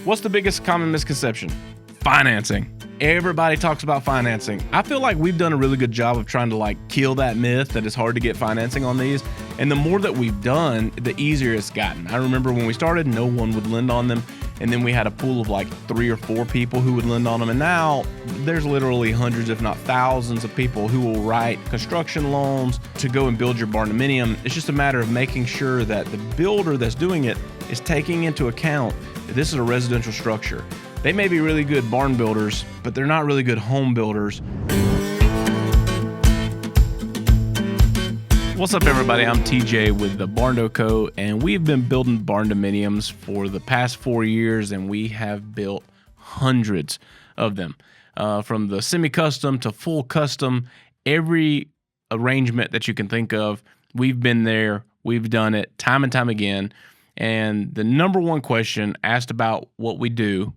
What's the biggest common misconception? Financing. Everybody talks about financing. I feel like we've done a really good job of trying to kill that myth that it's hard to get financing on these. And the more that we've done, the easier it's gotten. I remember when we started, no one would lend on them. And then we had a pool of 3 or 4 people who would lend on them. And now there's literally hundreds, if not thousands of people who will write construction loans to go and build your Barndominium. It's just a matter of making sure that the builder that's doing it is taking into account that this is a residential structure. They may be really good barn builders, but they're not really good home builders. What's up, everybody? I'm TJ with the Barndo Co, and we've been building Barndominiums for the past 4 years, and we have built hundreds of them. From the semi-custom to full custom, every arrangement that you can think of, we've been there, we've done it time and time again. And the number one question asked about what we do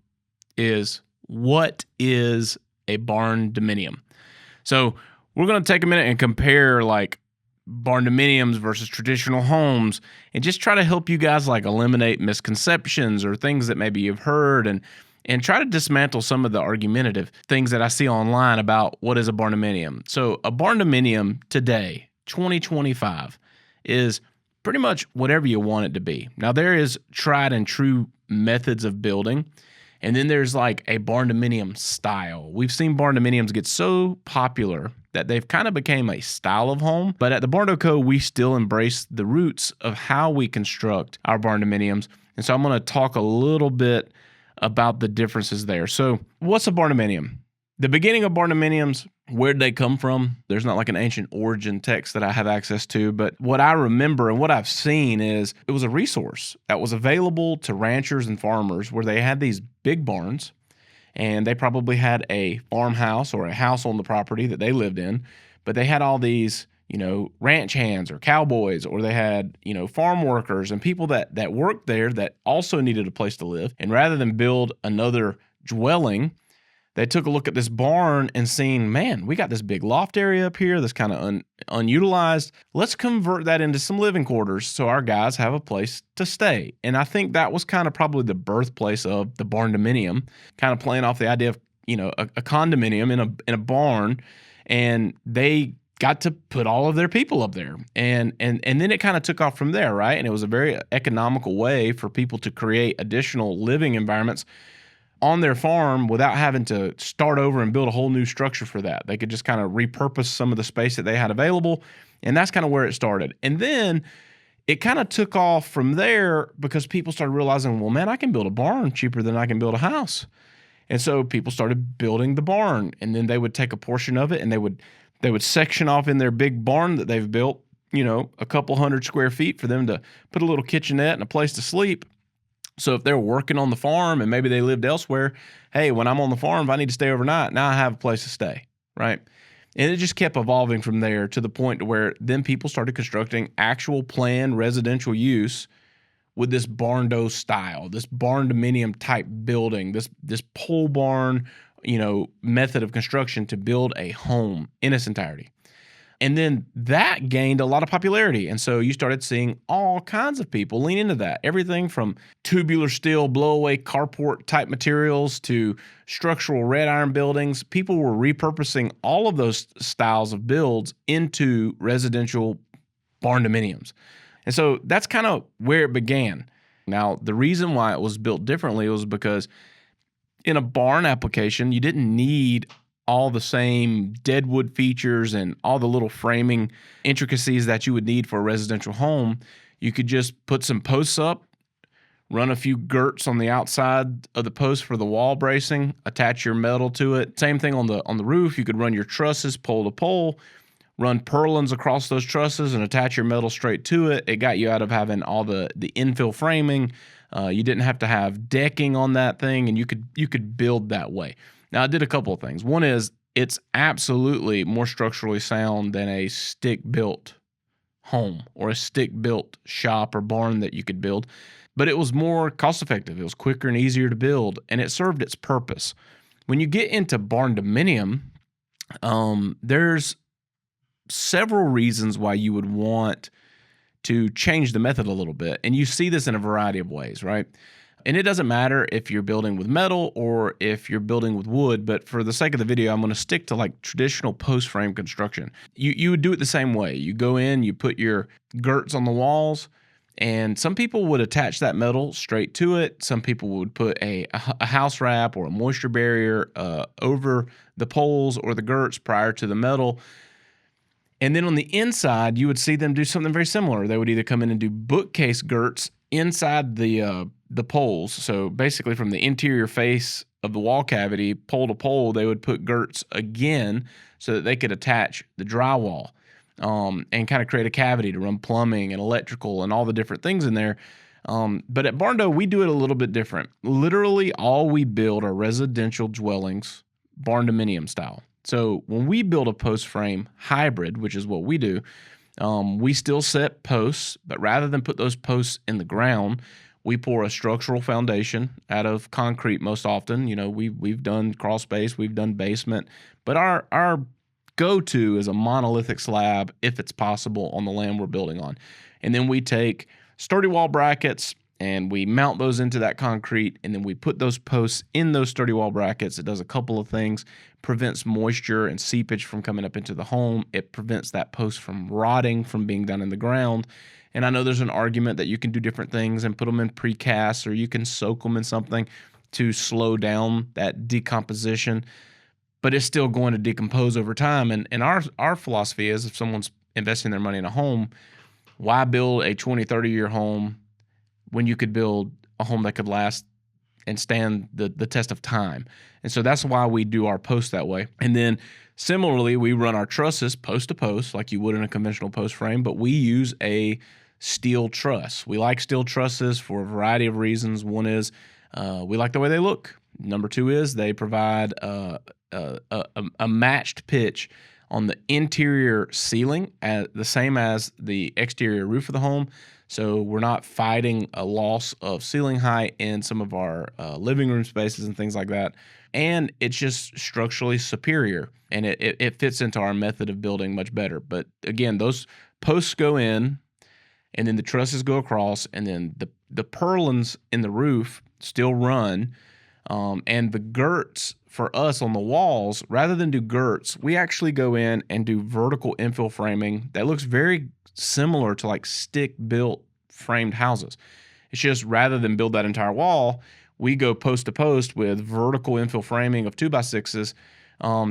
is, what is a Barndominium? So we're going to take a minute and compare Barndominiums versus traditional homes and just try to help you guys eliminate misconceptions or things that maybe you've heard and try to dismantle some of the argumentative things that I see online about what is a Barndominium. So a Barndominium today, 2025, is pretty much whatever you want it to be. Now, there is tried and true methods of building, and then there's a Barndominium style. We've seen Barndominiums get so popular that they've kind of became a style of home. But at the Barno Co, we still embrace the roots of how we construct our Barndominiums. And so I'm going to talk a little bit about the differences there. So what's a Barndominium? The beginning of Barndominiums, where'd they come from? There's not an ancient origin text that I have access to, but what I remember and what I've seen is it was a resource that was available to ranchers and farmers where they had these big barns, and they probably had a farmhouse or a house on the property that they lived in, but they had all these, ranch hands or cowboys, or they had, farm workers and people that worked there that also needed a place to live. And rather than build another dwelling, they took a look at this barn and seen, man, we got this big loft area up here that's kind of unutilized. Let's convert that into some living quarters so our guys have a place to stay. And I think that was kind of probably the birthplace of the Barndominium, kind of playing off the idea of, a condominium in a barn, and they got to put all of their people up there. And then it kind of took off from there, right? And it was a very economical way for people to create additional living environments on their farm without having to start over and build a whole new structure for that. They could just kind of repurpose some of the space that they had available, and that's kind of where it started. And then it kind of took off from there because people started realizing, well, man, I can build a barn cheaper than I can build a house. And so people started building the barn, and then they would take a portion of it and they would section off in their big barn that they've built, a couple hundred square feet for them to put a little kitchenette and a place to sleep. So if they're working on the farm and maybe they lived elsewhere, hey, when I'm on the farm, if I need to stay overnight, now I have a place to stay, right? And it just kept evolving from there to the point to where then people started constructing actual planned residential use with this Barndo style, this Barndominium type building, this pole barn, method of construction to build a home in its entirety. And then that gained a lot of popularity. And so you started seeing all kinds of people lean into that. Everything from tubular steel, blow-away carport type materials to structural red iron buildings. People were repurposing all of those styles of builds into residential Barndominiums. And so that's kind of where it began. Now, the reason why it was built differently was because in a barn application, you didn't need all the same deadwood features and all the little framing intricacies that you would need for a residential home. You could just put some posts up, run a few girts on the outside of the post for the wall bracing, attach your metal to it. Same thing on the roof. You could run your trusses pole to pole, run purlins across those trusses and attach your metal straight to it. It got you out of having all the infill framing. You didn't have to have decking on that thing, and you could build that way. Now, I did a couple of things. One is it's absolutely more structurally sound than a stick-built home or a stick-built shop or barn that you could build, but it was more cost-effective. It was quicker and easier to build, and it served its purpose. When you get into Barndominium, there's several reasons why you would want to change the method a little bit, and you see this in a variety of ways, right? And it doesn't matter if you're building with metal or if you're building with wood, but for the sake of the video, I'm going to stick to like traditional post frame construction. You would do it the same way. You go in, you put your girts on the walls, and some people would attach that metal straight to it. Some people would put a house wrap or a moisture barrier over the poles or the girts prior to the metal. And then on the inside, you would see them do something very similar. They would either come in and do bookcase girts inside the poles. So basically, from the interior face of the wall cavity, pole to pole, they would put girts again so that they could attach the drywall and kind of create a cavity to run plumbing and electrical and all the different things in there. But at Barndo, we do it a little bit different. Literally, all we build are residential dwellings, Barndominium style. So when we build a post frame hybrid, which is what we do, we still set posts, but rather than put those posts in the ground, we pour a structural foundation out of concrete most often. You know, we've done crawl space, we've done basement, but our go-to is a monolithic slab if it's possible on the land we're building on. And then we take sturdy wall brackets and we mount those into that concrete, and then we put those posts in those sturdy wall brackets. It does a couple of things: prevents moisture and seepage from coming up into the home. It prevents that post from rotting from being down in the ground. And I know there's an argument that you can do different things and put them in precast, or you can soak them in something to slow down that decomposition, but it's still going to decompose over time. And our philosophy is, if someone's investing their money in a home, why build a 20, 30-year home when you could build a home that could last and stand the test of time? And so that's why we do our posts that way. And then similarly, we run our trusses post to post like you would in a conventional post frame, but we use a steel truss. We like steel trusses for a variety of reasons. One is we like the way they look. Number two is they provide a matched pitch on the interior ceiling, the same as the exterior roof of the home. So we're not fighting a loss of ceiling height in some of our living room spaces and things like that. And it's just structurally superior, and it fits into our method of building much better. But again, those posts go in, and then the trusses go across, and then the purlins in the roof still run. And the girts for us on the walls, rather than do girts, we actually go in and do vertical infill framing that looks very similar to like stick-built framed houses. It's just, rather than build that entire wall, we go post to post with vertical infill framing of 2x6s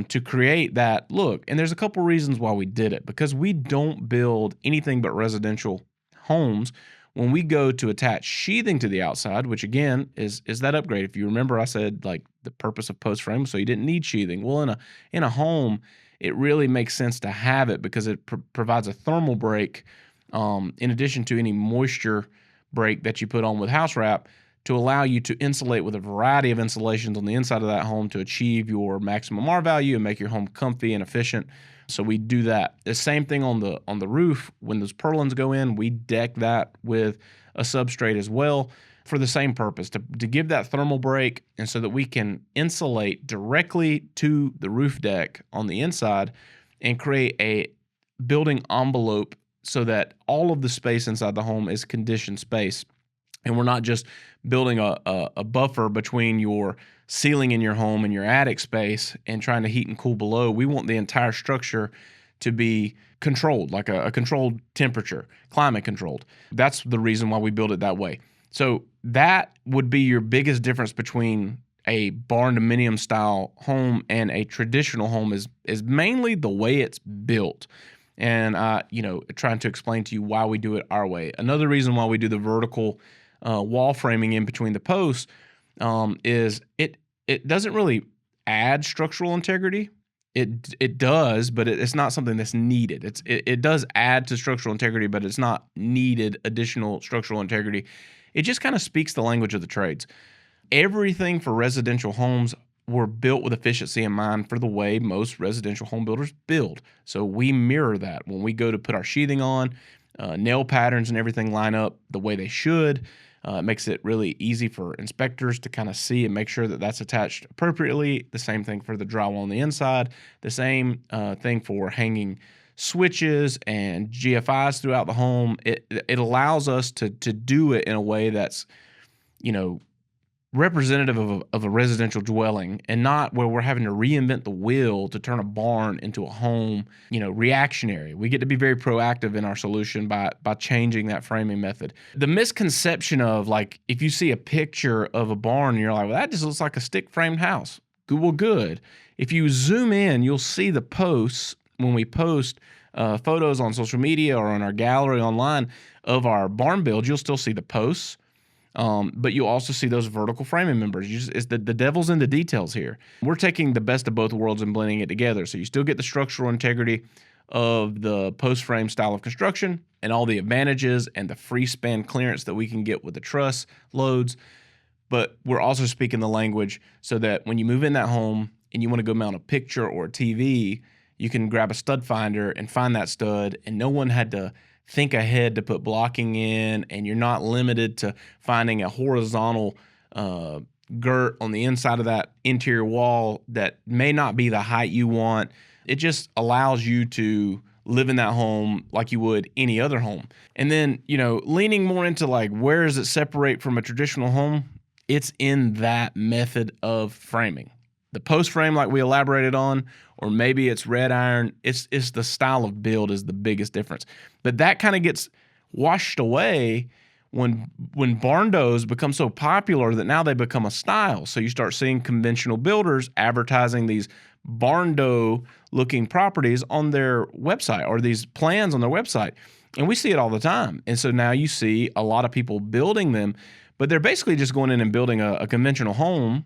to create that look. And there's a couple reasons why we did it, because we don't build anything but residential homes. When we go to attach sheathing to the outside, which again is that upgrade. If you remember, I said like the purpose of post frame, so you didn't need sheathing. Well, in a home, it really makes sense to have it because it provides a thermal break, in addition to any moisture break that you put on with house wrap, to allow you to insulate with a variety of insulations on the inside of that home to achieve your maximum R value and make your home comfy and efficient. So we do that. The same thing on the roof. When those purlins go in, we deck that with a substrate as well for the same purpose, to give that thermal break, and so that we can insulate directly to the roof deck on the inside and create a building envelope so that all of the space inside the home is conditioned space. And we're not just building a buffer between your ceiling in your home and your attic space and trying to heat and cool below. We want the entire structure to be controlled, like a controlled temperature, climate controlled. That's the reason why we build it that way. So that would be your biggest difference between a Barndominium style home and a traditional home is mainly the way it's built. And trying to explain to you why we do it our way. Another reason why we do the vertical wall framing in between the posts is it doesn't really add structural integrity. It does, but it's not something that's needed. It does add to structural integrity, but it's not needed additional structural integrity. It just kind of speaks the language of the trades. Everything for residential homes were built with efficiency in mind for the way most residential home builders build. So we mirror that when we go to put our sheathing on. Nail patterns and everything line up the way they should. It makes it really easy for inspectors to kind of see and make sure that that's attached appropriately. The same thing for the drywall on the inside. The same thing for hanging switches and GFIs throughout the home. It allows us to do it in a way that's, representative of a residential dwelling, and not where we're having to reinvent the wheel to turn a barn into a home, reactionary. We get to be very proactive in our solution by changing that framing method. The misconception of, like, if you see a picture of a barn and you're like, well, that just looks like a stick framed house. Well, good. If you zoom in, you'll see the posts when we post photos on social media or on our gallery online of our barn builds. You'll still see the posts. But you'll also see those vertical framing members. It's the devil's in the details here. We're taking the best of both worlds and blending it together. So you still get the structural integrity of the post frame style of construction and all the advantages and the free span clearance that we can get with the truss loads. But we're also speaking the language so that when you move in that home and you want to go mount a picture or a TV, you can grab a stud finder and find that stud, and no one had to think ahead to put blocking in, and you're not limited to finding a horizontal girt on the inside of that interior wall that may not be the height you want. It just allows you to live in that home like you would any other home. And then, leaning more into, like, where does it separate from a traditional home? It's in that method of framing. The post frame, like we elaborated on, or maybe it's red iron. It's the style of build is the biggest difference. But that kind of gets washed away when Barndos become so popular that now they become a style. So you start seeing conventional builders advertising these Barndo looking properties on their website, or these plans on their website. And we see it all the time. And so now you see a lot of people building them, but they're basically just going in and building a conventional home,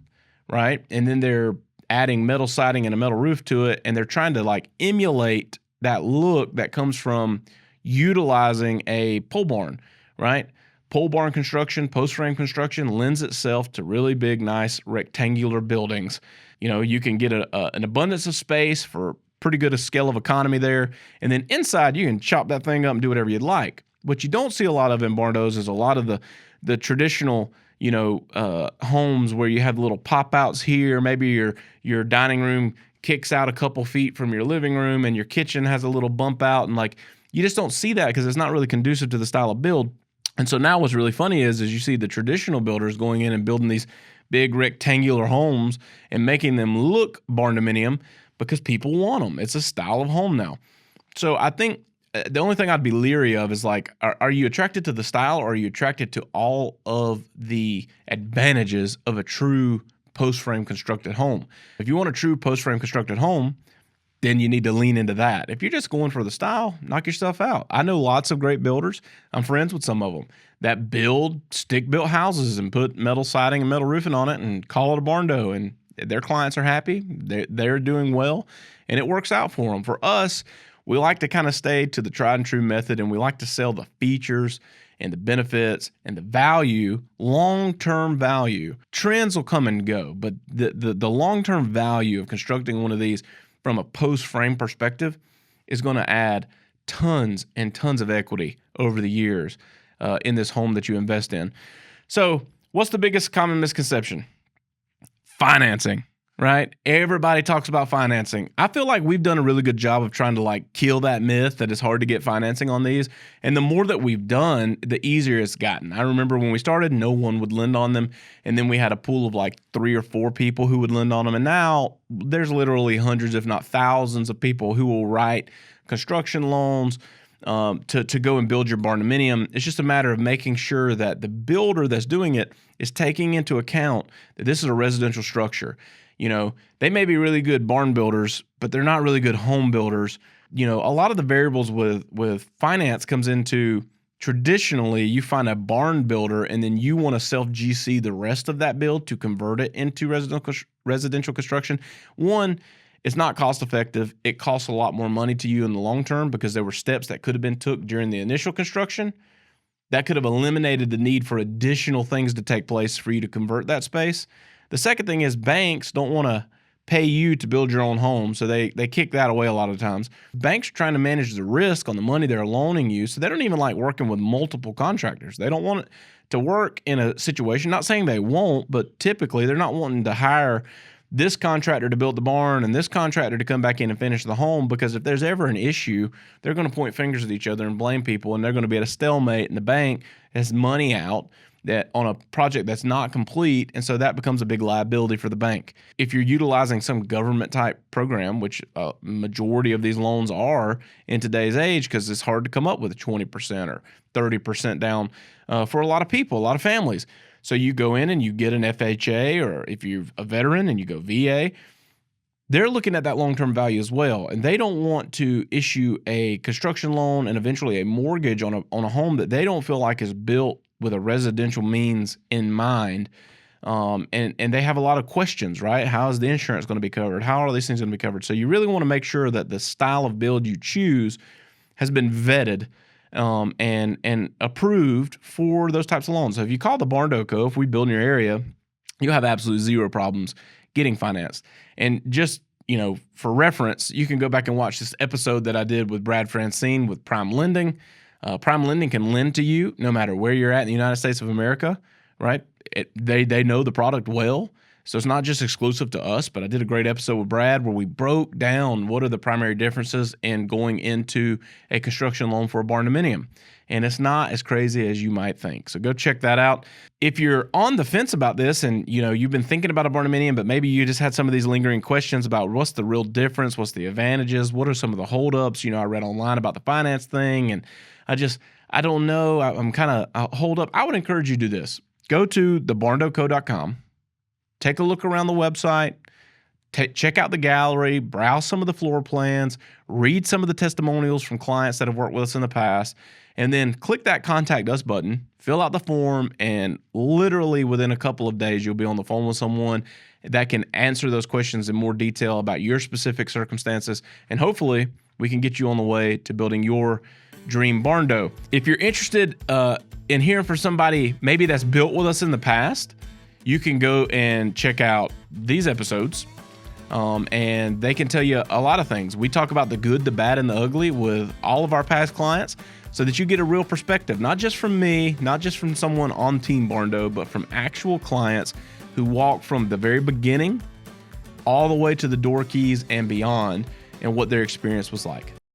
right? And then they're adding metal siding and a metal roof to it, and they're trying to, like, emulate that look that comes from utilizing a pole barn, right? Pole barn construction, post frame construction lends itself to really big, nice rectangular buildings. You can get an abundance of space for pretty good a scale of economy there, and then inside you can chop that thing up and do whatever you'd like. What you don't see a lot of in Barndos is a lot of the traditional homes where you have little pop outs here. Maybe your dining room kicks out a couple feet from your living room, and your kitchen has a little bump out, and, like, you just don't see that because it's not really conducive to the style of build. And so now what's really funny is you see the traditional builders going in and building these big rectangular homes and making them look Barndominium because people want them. It's a style of home now. So I think the only thing I'd be leery of is, like, are you attracted to the style, or are you attracted to all of the advantages of a true post-frame constructed home? If you want a true post-frame constructed home, then you need to lean into that. If you're just going for the style, knock yourself out. I know lots of great builders. I'm friends with some of them that build stick-built houses and put metal siding and metal roofing on it and call it a Barndo, and their clients are happy. They're doing well, and it works out for them. For us, we like to kind of stay to the tried and true method, and we like to sell the features and the benefits and the value, long-term value. Trends will come and go, but the long-term value of constructing one of these from a post-frame perspective is going to add tons and tons of equity over the years in this home that you invest in. So what's the biggest common misconception? Financing. Right? Everybody talks about financing. I feel like we've done a really good job of trying to, like, kill that myth that it's hard to get financing on these. And the more that we've done, the easier it's gotten. I remember when we started, no one would lend on them. And then we had a pool of like 3 or 4 people who would lend on them. And now there's literally hundreds, if not thousands, of people who will write construction loans to go and build your Barndominium. It's just a matter of making sure that the builder that's doing it is taking into account that this is a residential structure. They may be really good barn builders, but they're not really good home builders. A lot of the variables with finance comes into, traditionally, you find a barn builder and then you want to self-GC the rest of that build to convert it into residential construction. One, it's not cost effective. It costs a lot more money to you in the long term because there were steps that could have been took during the initial construction that could have eliminated the need for additional things to take place for you to convert that space. The second thing is banks don't want to pay you to build your own home, so they kick that away a lot of times. Banks are trying to manage the risk on the money they're loaning you, so they don't even like working with multiple contractors. They don't want it to work in a situation, not saying they won't, but typically they're not wanting to hire this contractor to build the barn and this contractor to come back in and finish the home, because if there's ever an issue, they're going to point fingers at each other and blame people, and they're going to be at a stalemate, and the bank has money out. that on a project that's not complete, and so that becomes a big liability for the bank. If you're utilizing some government type program, which a majority of these loans are in today's age, because it's hard to come up with a 20% or 30% down for a lot of people, a lot of families. So you go in and you get an FHA, or if you're a veteran and you go VA, they're looking at that long-term value as well, and they don't want to issue a construction loan and eventually a mortgage on a home that they don't feel like is built with a residential means in mind. And they have a lot of questions, right? How is the insurance going to be covered? How are these things going to be covered? So you really want to make sure that the style of build you choose has been vetted and approved for those types of loans. So if you call the Barndo Co, if we build in your area, you'll have absolutely zero problems getting financed. And just, for reference, you can go back and watch this episode that I did with Brad Francine with Prime Lending. Prime Lending can lend to you no matter where you're at in the United States of America, right? They know the product well. So it's not just exclusive to us, but I did a great episode with Brad where we broke down what are the primary differences in going into a construction loan for a Barndominium. And it's not as crazy as you might think. So go check that out. If you're on the fence about this and you've been thinking about a Barndominium, but maybe you just had some of these lingering questions about what's the real difference, what's the advantages, what are some of the holdups? I read online about the finance thing, and I don't know. I'm kind of hold up. I would encourage you to do this. Go to thebarndoco.com. Take a look around the website, check out the gallery, browse some of the floor plans, read some of the testimonials from clients that have worked with us in the past, and then click that Contact Us button, fill out the form, and literally within a couple of days, you'll be on the phone with someone that can answer those questions in more detail about your specific circumstances, and hopefully we can get you on the way to building your dream Barndo. If you're interested in hearing from somebody maybe that's built with us in the past, you can go and check out these episodes, and they can tell you a lot of things. We talk about the good, the bad, and the ugly with all of our past clients so that you get a real perspective, not just from me, not just from someone on Team Barndo, but from actual clients who walk from the very beginning all the way to the door keys and beyond, and what their experience was like.